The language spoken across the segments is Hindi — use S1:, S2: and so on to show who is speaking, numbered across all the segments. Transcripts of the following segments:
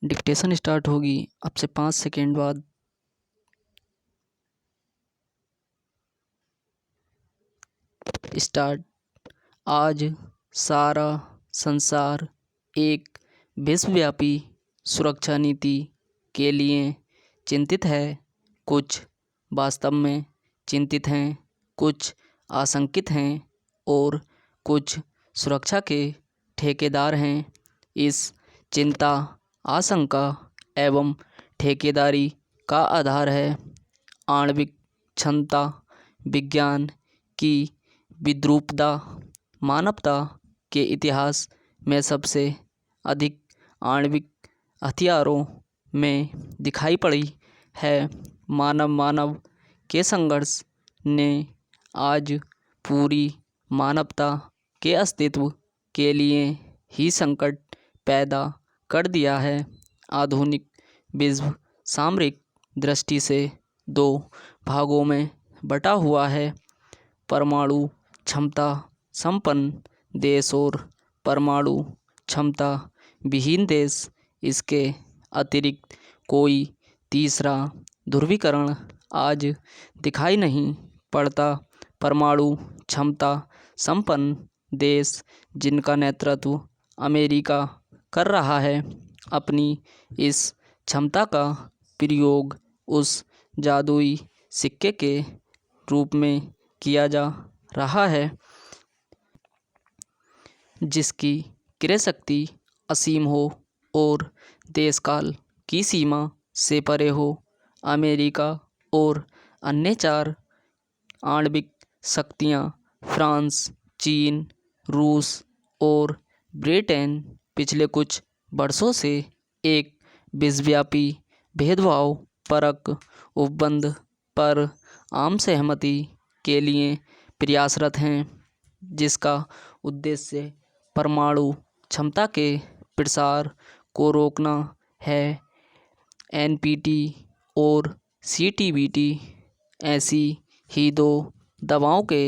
S1: डिक्टेशन स्टार्ट होगी अब से 5 सेकेंड बाद। स्टार्ट। आज सारा संसार एक विश्वव्यापी सुरक्षा नीति के लिए चिंतित है। कुछ वास्तव में चिंतित हैं, कुछ आशंकित हैं और कुछ सुरक्षा के ठेकेदार हैं। इस चिंता, आशंका एवं ठेकेदारी का आधार है आणविक क्षमता विज्ञान की विद्रूपता। मानवता के इतिहास में सबसे अधिक आणविक हथियारों में दिखाई पड़ी है। मानव के संघर्ष ने आज पूरी मानवता के अस्तित्व के लिए ही संकट पैदा कर दिया है। आधुनिक विश्व सामरिक दृष्टि से दो भागों में बटा हुआ है, परमाणु क्षमता संपन्न देश और परमाणु क्षमता विहीन देश। इसके अतिरिक्त कोई तीसरा ध्रुवीकरण आज दिखाई नहीं पड़ता। परमाणु क्षमता संपन्न देश, जिनका नेतृत्व अमेरिका कर रहा है, अपनी इस क्षमता का प्रयोग उस जादुई सिक्के के रूप में किया जा रहा है जिसकी क्रय शक्ति असीम हो और देशकाल की सीमा से परे हो। अमेरिका और अन्य 4 आणविक शक्तियां फ्रांस, चीन, रूस और ब्रिटेन पिछले कुछ वर्षों से एक विश्वव्यापी भेदभाव परक उपबंध पर आम सहमति के लिए प्रयासरत हैं, जिसका उद्देश्य परमाणु क्षमता के प्रसार को रोकना है। एनपीटी और सीटीबीटी ऐसी ही 2 दवाओं के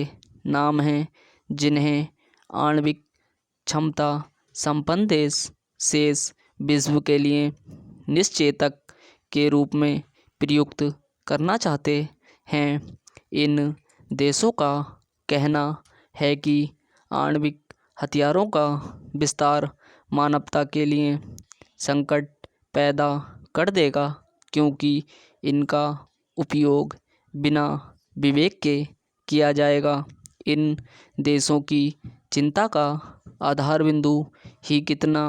S1: नाम हैं जिन्हें आणविक क्षमता संपन्न देश शेष विश्व के लिए निश्चेतक के रूप में प्रयुक्त करना चाहते हैं। इन देशों का कहना है कि आणविक हथियारों का विस्तार मानवता के लिए संकट पैदा कर देगा, क्योंकि इनका उपयोग बिना विवेक के किया जाएगा। इन देशों की चिंता का आधार बिंदु ही कितना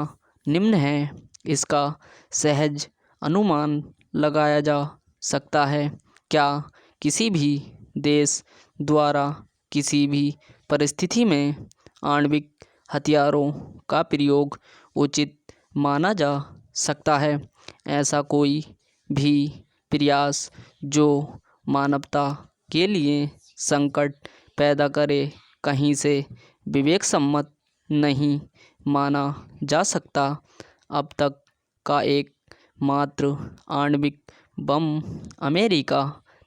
S1: निम्न है, इसका सहज अनुमान लगाया जा सकता है। क्या किसी भी देश द्वारा किसी भी परिस्थिति में आणविक हथियारों का प्रयोग उचित माना जा सकता है? ऐसा कोई भी प्रयास जो मानवता के लिए संकट पैदा करे कहीं से विवेक सम्मत नहीं माना जा सकता। अब तक का एकमात्र आणविक बम अमेरिका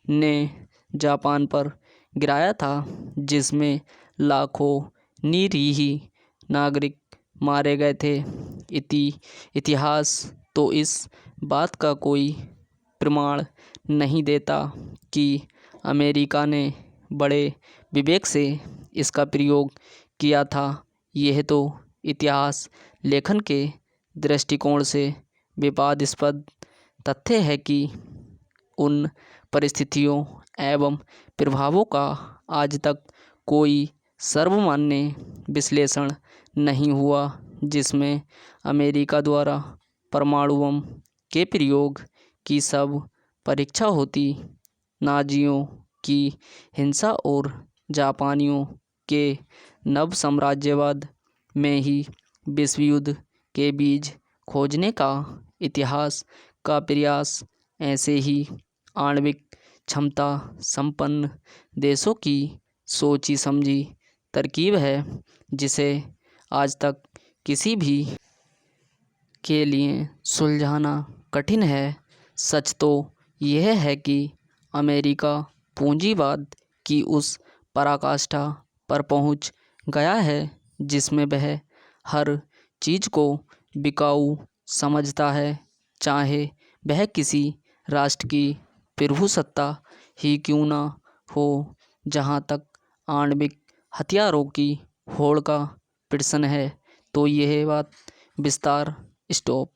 S1: ने जापान पर गिराया था, जिसमें लाखों निरीह नागरिक मारे गए थे। इतिहास तो इस बात का कोई प्रमाण नहीं देता कि अमेरिका ने बड़े विवेक से इसका प्रयोग किया था। यह तो इतिहास लेखन के दृष्टिकोण से विवादास्पद तथ्य है कि उन परिस्थितियों एवं प्रभावों का आज तक कोई सर्वमान्य विश्लेषण नहीं हुआ जिसमें अमेरिका द्वारा परमाणु बम के प्रयोग की सब परीक्षा होती। नाजियों की हिंसा और जापानियों के नव साम्राज्यवाद में ही विश्व युद्ध के बीज खोजने का इतिहास का प्रयास ऐसे ही आणविक क्षमता संपन्न देशों की सोची समझी तरकीब है, जिसे आज तक किसी भी के लिए सुलझाना कठिन है। सच तो यह है कि अमेरिका पूंजीवाद की उस पराकाष्ठा पर पहुंच गया है जिसमें वह हर चीज़ को बिकाऊ समझता है। चाहे वह किसी राष्ट्र की प्रभुसत्ता ही क्यों ना हो। जहाँ तक आणविक हथियारों की होड़ का प्रश्न है तो यह बात विस्तार स्टॉप।